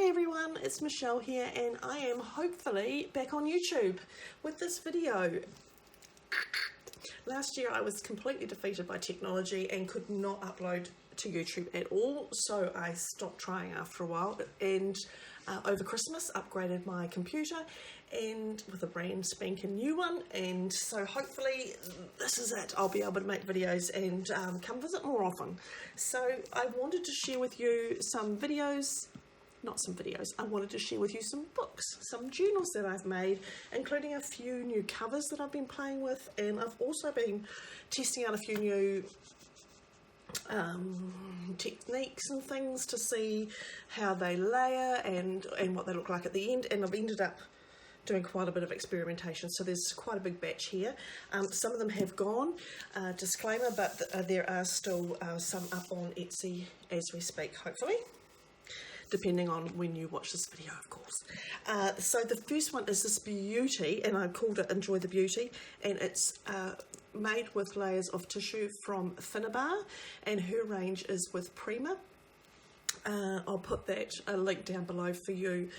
Hey everyone, it's Michelle here and I am hopefully back on YouTube with this video. Last year I was completely defeated by technology and could not upload to YouTube at all, so I stopped trying after a while, and over Christmas upgraded my computer and with a brand spanking new one, and so hopefully this is it. I'll be able to make videos and come visit more often. So I wanted to share with you some videos, I wanted to share with you some books, some journals that I've made, including a few new covers that I've been playing with, and I've also been testing out a few new techniques and things to see how they layer and what they look like at the end, and I've ended up doing quite a bit of experimentation, so there's quite a big batch here. Some of them have gone, disclaimer, but there are still some up on Etsy as we speak, hopefully, depending on when you watch this video, of course. So the first one is this beauty, and I called it Enjoy the Beauty, and it's made with layers of tissue from Finnabar, and her range is with Prima. I'll put a link down below for you,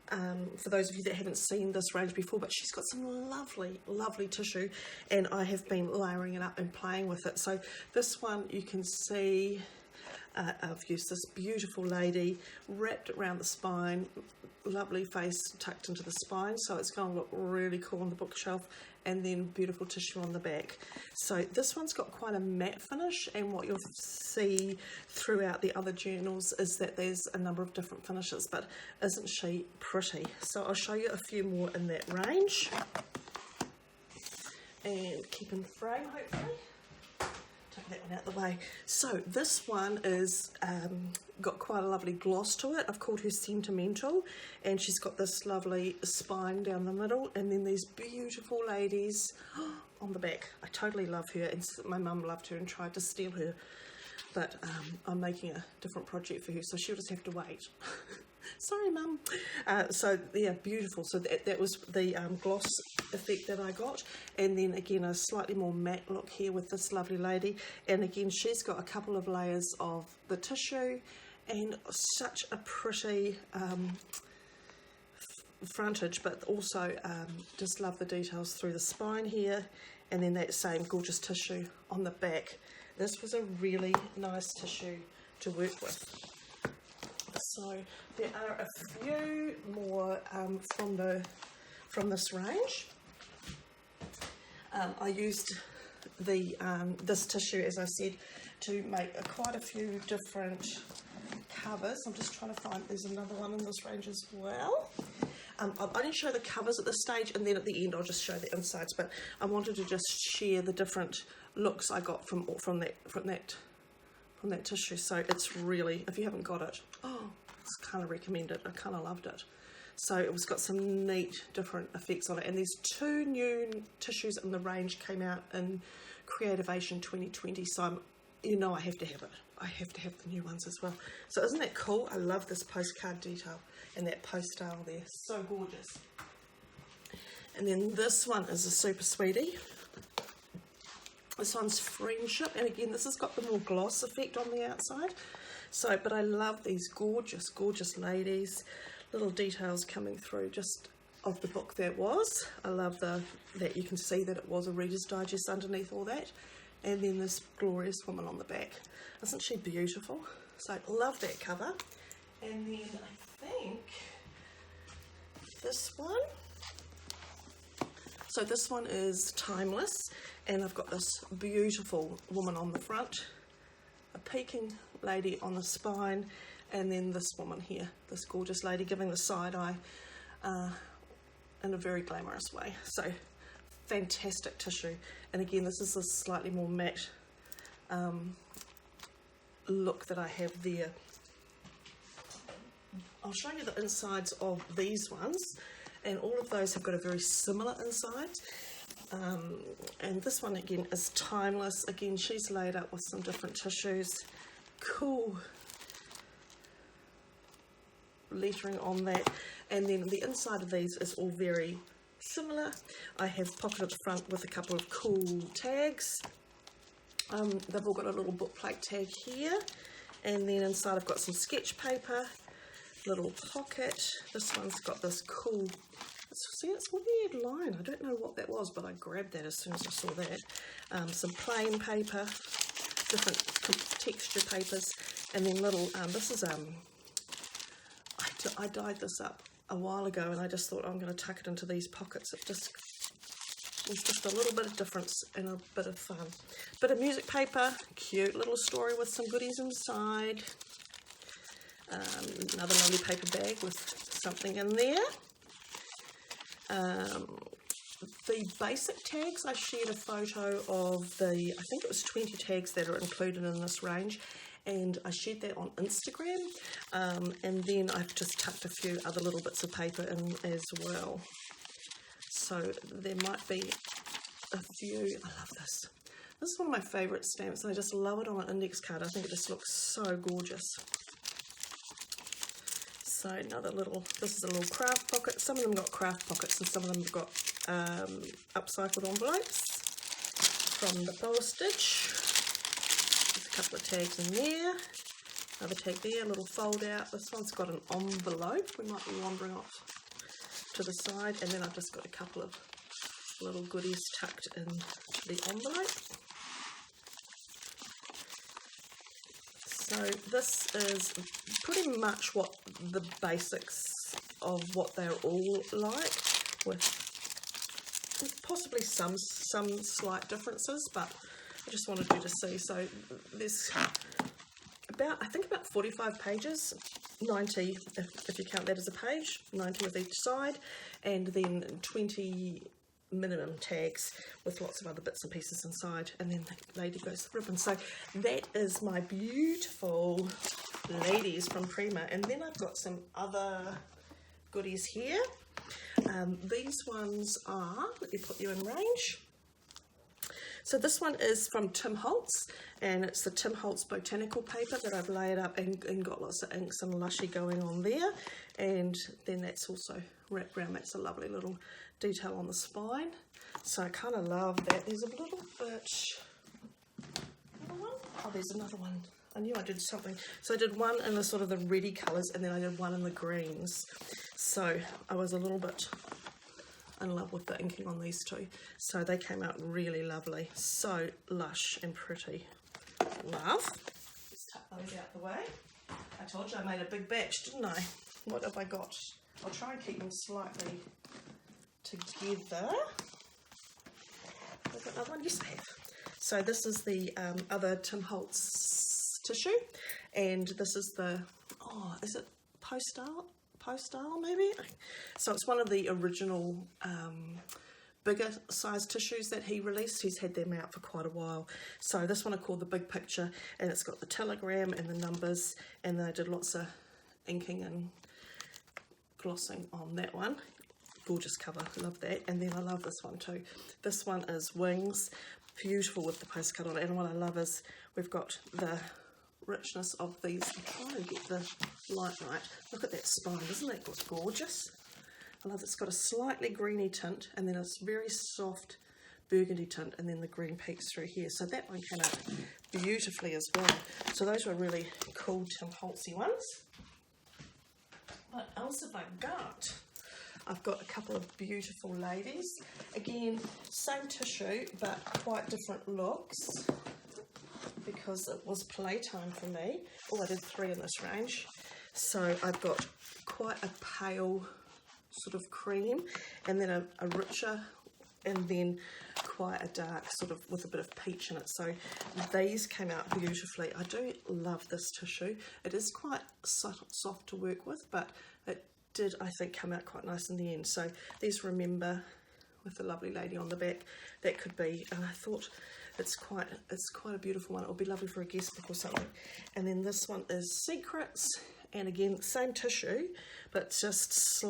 for those of you that haven't seen this range before, but she's got some lovely tissue, and I have been layering it up and playing with it. So this one you can see, I've used this beautiful lady wrapped around the spine, lovely face tucked into the spine, so it's going to look really cool on the bookshelf, and then beautiful tissue on the back. So this one's got quite a matte finish, and what you'll see throughout the other journals is that there's a number of different finishes, but isn't she pretty? So I'll show you a few more in that range and keep in frame, hopefully. Take that one out of the way. So this one is got quite a lovely gloss to it. I've called her Sentimental, and she's got this lovely spine down the middle, and then these beautiful ladies on the back. I totally love her, and my mum loved her and tried to steal her, but I'm making a different project for her, so she'll just have to wait. Sorry, Mum. So yeah, beautiful. So that was the gloss effect that I got, and then again a slightly more matte look here with this lovely lady, and again she's got a couple of layers of the tissue and such a pretty frontage, but also just love the details through the spine here, and then that same gorgeous tissue on the back. This was a really nice tissue to work with. So there are a few more from this range. I used this tissue, as I said, to make quite a few different covers. I'm just trying to find, there's another one in this range as well. I'll only show the covers at this stage, and then at the end I'll just show the insides, but I wanted to just share the different looks I got from that tissue. So it's really, if you haven't got it, I kind of recommend it. I kind of loved it. So it was got some neat different effects on it, and there's two new tissues in the range came out in Creativation 2020, so you know I have to have it. I have to have the new ones as well. So isn't that cool? I love this postcard detail and that post style there, so gorgeous. And then this one is a super sweetie. This one's Friendship, and again this has got the more gloss effect on the outside. So, but I love these gorgeous ladies, little details coming through just of the book that was. I love that you can see that it was a Reader's Digest underneath all that, and then this glorious woman on the back. Isn't she beautiful? So I love that cover. And then I think this one. So this one is Timeless, and I've got this beautiful woman on the front, a peeking lady on the spine, and then this woman here, this gorgeous lady giving the side eye in a very glamorous way. So fantastic tissue, and again this is a slightly more matte look that I have there. I'll show you the insides of these ones, and all of those have got a very similar inside. And this one again is Timeless. Again, she's laid up with some different tissues. Cool lettering on that, and then the inside of these is all very similar. I have pocketed the front with a couple of cool tags. They've all got a little book plate tag here, and then inside I've got some sketch paper, little pocket. This one's got this cool, see, it's a weird line. I don't know what that was, but I grabbed that as soon as I saw that. Some plain paper, different texture papers, and then little, this is, I dyed this up a while ago, and I just thought I'm going to tuck it into these pockets. It just was just a little bit of difference and a bit of fun. Bit of music paper, cute little story with some goodies inside. Another lovely paper bag with something in there. The basic tags, I shared a photo of the, I think it was 20 tags that are included in this range, and I shared that on Instagram, and then I've just tucked a few other little bits of paper in as well. So there might be a few. I love this. This is one of my favourite stamps, and I just love it on an index card. I think it just looks so gorgeous. So another little, this is a little craft pocket. Some of them got craft pockets and some of them have got upcycled envelopes from the postage. There's a couple of tags in there. Another tag there, a little fold out. This one's got an envelope. We might be wandering off to the side. And then I've just got a couple of little goodies tucked into the envelope. So this is pretty much what the basics of what they're all like, with possibly some slight differences, but I just wanted you to see. So there's about, I think about 45 pages, 90 if you count that as a page, 90 of each side, and then 20 minimum tags with lots of other bits and pieces inside, and then the lady goes the ribbon. So that is my beautiful ladies from Prima. And then I've got some other goodies here. These ones are, let me put you in range. So this one is from Tim Holtz, and it's the Tim Holtz Botanical paper that I've layered up and got lots of inks and lushy going on there, and then that's also wrapped around. That's a lovely little detail on the spine, so I kind of love that. There's a little bit, another one? Oh, there's another one. I knew I did something. So I did one in the sort of the reddy colours, and then I did one in the greens. So I was a little bit in love with the inking on these two. So they came out really lovely. So lush and pretty. Love. Let's tuck those out the way. I told you I made a big batch, didn't I? What have I got? I'll try and keep them slightly together. I've got another one. Yes, I have. So this is the other Tim Holtz tissue, and this is the, oh, is it Postal maybe? So it's one of the original bigger size tissues that he released. He's had them out for quite a while. So this one I called the Big Picture, and it's got the telegram and the numbers, and then I did lots of inking and glossing on that one. Gorgeous cover, love that. And then I love this one too. This one is Wings, beautiful with the postcard on it. And what I love is we've got the richness of these. I'm trying to get the light right. Look at that spine, isn't that gorgeous? I love it. It's got a slightly greeny tint, and then it's very soft burgundy tint, and then the green peeks through here. So that one came out beautifully as well. So those were really cool Tim Holtzy ones. What else have I got? I've got a couple of beautiful ladies. Again, same tissue, but quite different looks, because it was playtime for me. Oh, I did 3 in this range. So I've got quite a pale sort of cream, and then a richer, and then quite a dark sort of with a bit of peach in it. So these came out beautifully. I do love this tissue. It is quite soft to work with, but it did, I think, come out quite nice in the end. So these Remember with the lovely lady on the back, that could be, and I thought it's quite a beautiful one. It'll be lovely for a guest book or something. And then this one is Secrets, and again same tissue, but just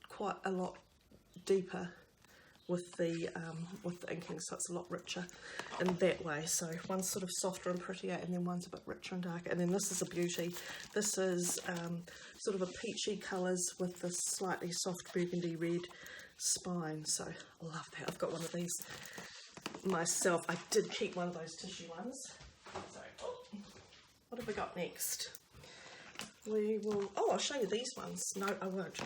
quite a lot deeper with the inking, so it's a lot richer in that way. So one's sort of softer and prettier, and then one's a bit richer and darker. And then this is a beauty. This is sort of a peachy colours with this slightly soft burgundy red spine. So I love that. I've got one of these myself. I did keep one of those tissue ones. So, oh, what have we got next? we will, oh, I'll show you these ones. No, I won't.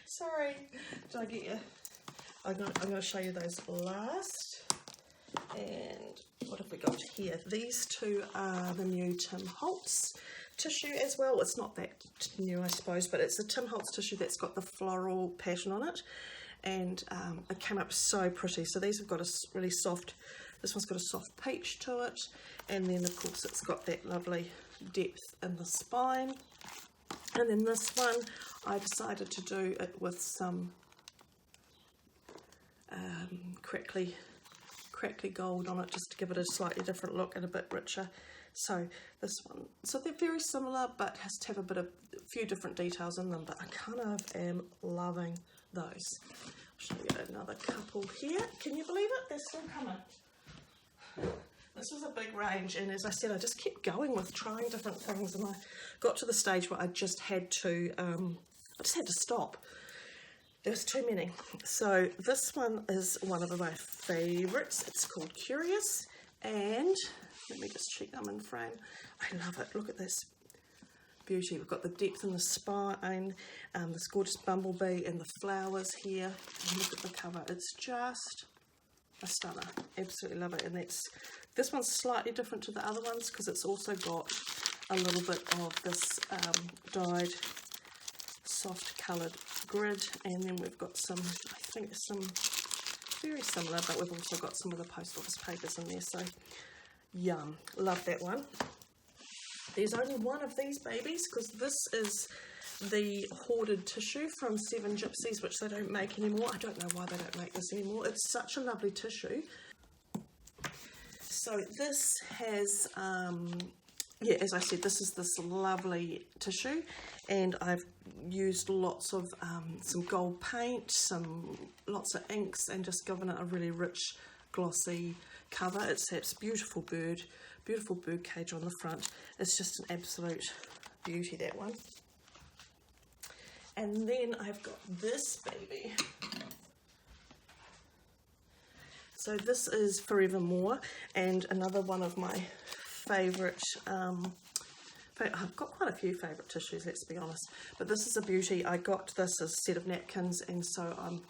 Sorry, did I get you? I'm going to show you those last. And what have we got here? These two are the new Tim Holtz tissue as well. It's not that new, I suppose, but it's the Tim Holtz tissue that's got the floral pattern on it. And it came up so pretty. So these have got a really soft, this one's got a soft peach to it. And then, of course, it's got that lovely depth in the spine. And then this one, I decided to do it with some crackly gold on it, just to give it a slightly different look and a bit richer. So this one, so they're very similar, but has to have a few different details in them, but I kind of am loving those. I'll show you another couple here. Can you believe it? They're still coming. This was a big range, and as I said, I just kept going with trying different things, and I got to the stage where I just had to stop. There's too many. So this one is one of my favourites. It's called Curious, and let me just check them in frame. I love it. Look at this beauty. We've got the depth in the spine, this gorgeous bumblebee and the flowers here. And look at the cover. It's just a stunner. Absolutely love it. And this one's slightly different to the other ones because it's also got a little bit of this dyed soft coloured grid, and then we've got some, I think some very similar, but we've also got some of the post office papers in there, so yum, love that one. There's only one of these babies because this is the Hoarded Tissue from Seven Gypsies, which they don't make anymore. I don't know why they don't make this anymore. It's such a lovely tissue. So this has yeah, as I said, this is this lovely tissue, and I've used lots of some gold paint, lots of inks, and just given it a really rich, glossy cover. It's beautiful bird cage on the front. It's just an absolute beauty, that one. And then I've got this baby. So this is Forevermore, and another one of my favourite, I've got quite a few favourite tissues, let's be honest, but this is a beauty. I got this as a set of napkins, and so I'm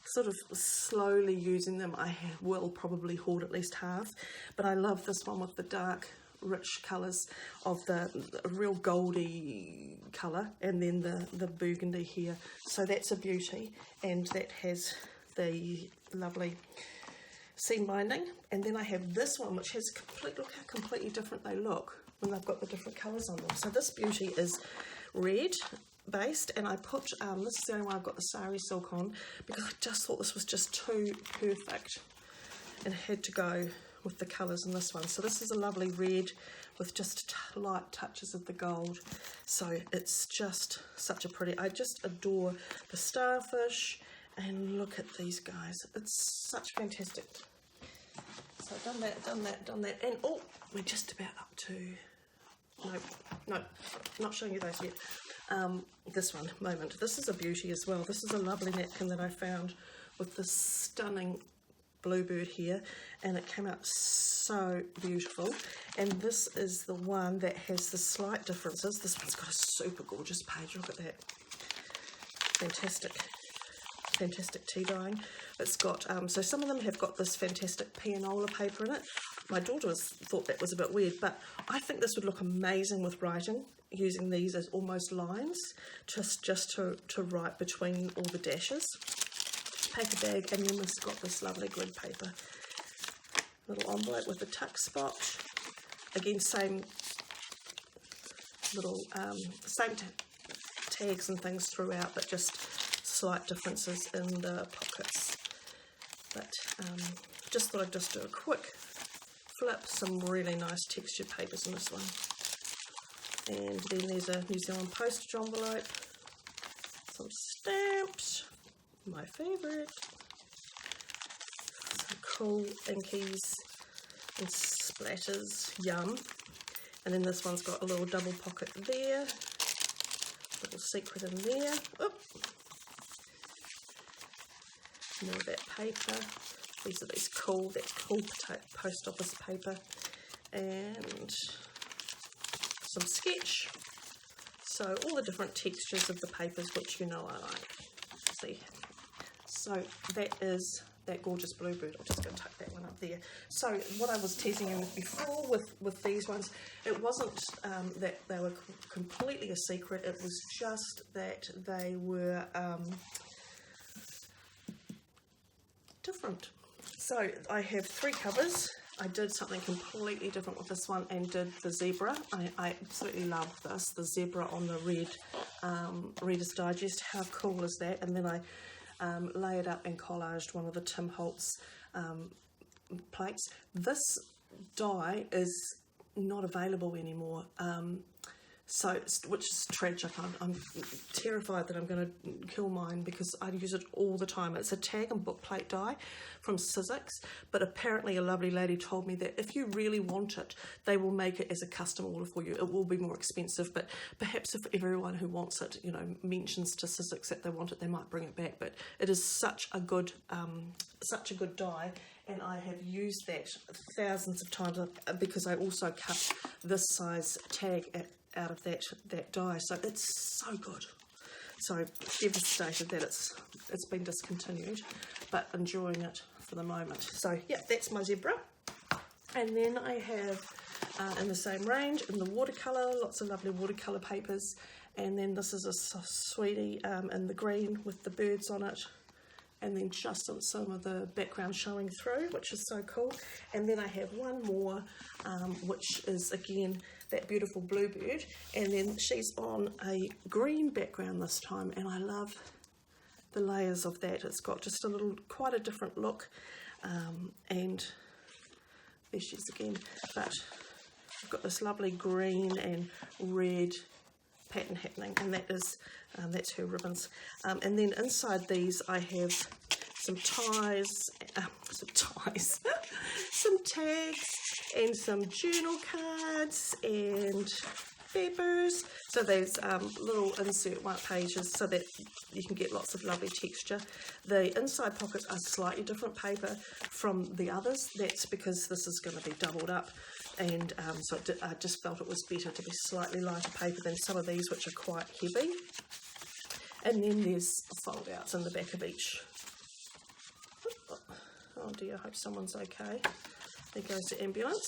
sort of slowly using them. I will probably hoard at least half, but I love this one with the dark rich colours of the real goldy colour, and then the burgundy here. So that's a beauty, and that has the lovely seam binding. And then I have this one, which has look how completely different they look when they've got the different colours on them. So this beauty is red based, and I put this is the only one I've got the sari silk on because I just thought this was just too perfect and had to go with the colours in this one. So this is a lovely red with just light touches of the gold. So it's just such a pretty, I just adore the starfish, and look at these guys. It's such fantastic. So I've done that, and oh, we're just about up to, no, not showing you those yet. This one, Moment. This is a beauty as well. This is a lovely napkin that I found with this stunning bluebird here, and it came out so beautiful. And this is the one that has the slight differences. This one's got a super gorgeous page. Look at that. Fantastic tea dyeing. It's got so some of them have got this fantastic pianola paper in it. My daughter thought that was a bit weird, but I think this would look amazing with writing, using these as almost lines, just to write between all the dashes. Paper bag, and then it's got this lovely grid paper. Little envelope with a tuck spot. Again, same little same tags and things throughout, but just slight differences in the pockets. But just thought I'd just do a quick flip. Some really nice textured papers in this one. And then there's a New Zealand postage envelope, some stamps, my favourite, some cool inkies and splatters, yum. And then this one's got a little double pocket there, little secret in there. Oop. More of that paper. These are that cool post office paper, and some sketch. So all the different textures of the papers, which you know I like. See, so that is that gorgeous bluebird. I'm just going to tuck that one up there. So what I was teasing you with before with these ones, it wasn't that they were completely a secret. It was just that they were different. So I have 3 covers. I did something completely different with this one and did the zebra. I absolutely love this, the zebra on the red Reader's Digest. How cool is that? And then I layered up and collaged one of the Tim Holtz plates. This die is not available anymore, which is tragic. I'm terrified that I'm going to kill mine because I use it all the time. It's a tag and book plate die from Sizzix, but apparently a lovely lady told me that if you really want it, they will make it as a custom order for you. It will be more expensive, but perhaps if everyone who wants it, you know, mentions to Sizzix that they want it, they might bring it back. But it is such a good die, and I have used that thousands of times because I also cut this size tag out of that die, so it's so good. So devastated that it's been discontinued, but enjoying it for the moment. So yeah, that's my zebra. And then I have in the same range in the watercolour, lots of lovely watercolour papers. And then this is a sweetie in the green with the birds on it, and then just some of the background showing through, which is so cool. And then I have one more, which is again that beautiful bluebird, and then she's on a green background this time, and I love the layers of that. It's got just quite a different look, and there she is again, but I've got this lovely green and red pattern happening, and that's her ribbons. And then inside these I have some ties, some tags, and some journal cards and papers. So there's little insert white pages so that you can get lots of lovely texture. The inside pockets are slightly different paper from the others. That's because this is going to be doubled up, and so I just felt it was better to be slightly lighter paper than some of these, which are quite heavy. And then there's fold outs in the back of each. Oh dear, I hope someone's okay. There goes the ambulance.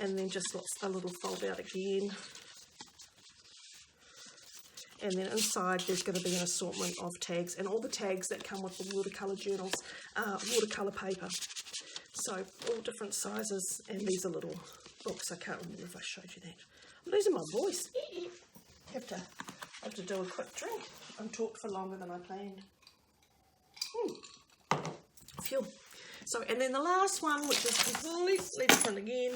And then just a little fold out again. And then inside there's going to be an assortment of tags, and all the tags that come with the watercolour journals are watercolour paper. So all different sizes, and these are little books. I can't remember if I showed you that. I'm losing my voice. Have to do a quick drink. I've talked for longer than I planned. Phew. So, and then the last one, which is completely different again,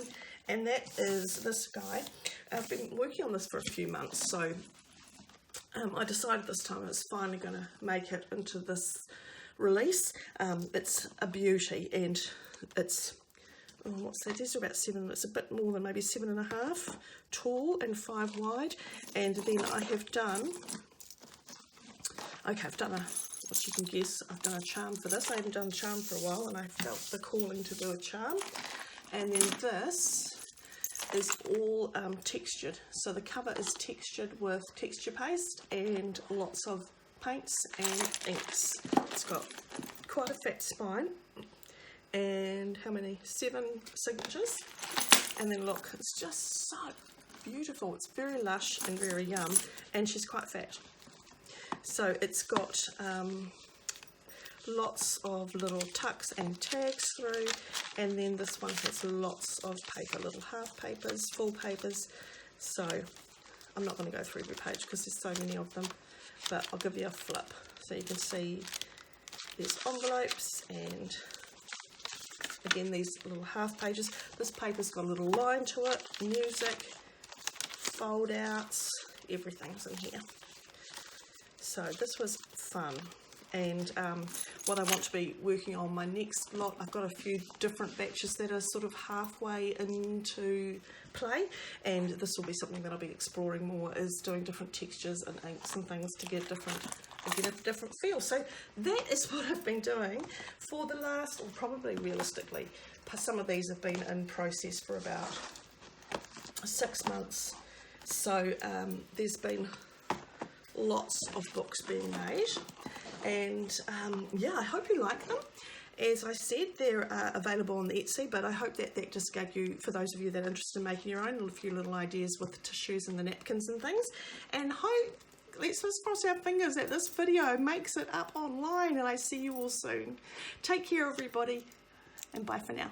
and that is this guy. I've been working on this for a few months, so I decided this time I was finally going to make it into this release. It's a beauty, and it's, what's that? These are about 7, it's a bit more than maybe 7.5 tall and 5 wide. And then I have done, as you can guess, I've done a charm for this. I haven't done a charm for a while, and I felt the calling to do a charm. And then this is all textured. So the cover is textured with texture paste and lots of paints and inks. It's got quite a fat spine, and how many? 7 signatures. And then look, it's just so beautiful. It's very lush and very yum, and she's quite fat. So it's got lots of little tucks and tags through, and then this one has lots of paper, little half papers, full papers. So I'm not going to go through every page because there's so many of them, but I'll give you a flip so you can see there's envelopes, and again these little half pages. This paper's got a little line to it, music, fold outs, everything's in here. So this was fun, and what I want to be working on my next lot, I've got a few different batches that are sort of halfway into play, and this will be something that I'll be exploring more, is doing different textures and inks and things to get a different feel. So that is what I've been doing for the last, or probably realistically, some of these have been in process for about 6 months. So there's been lots of books being made, and yeah, I hope you like them. As I said, they're available on the Etsy, but I hope that just gave you, for those of you that are interested in making your own, a few little ideas with the tissues and the napkins and things. And let's just cross our fingers that this video makes it up online, and I see you all soon. Take care, everybody, and bye for now.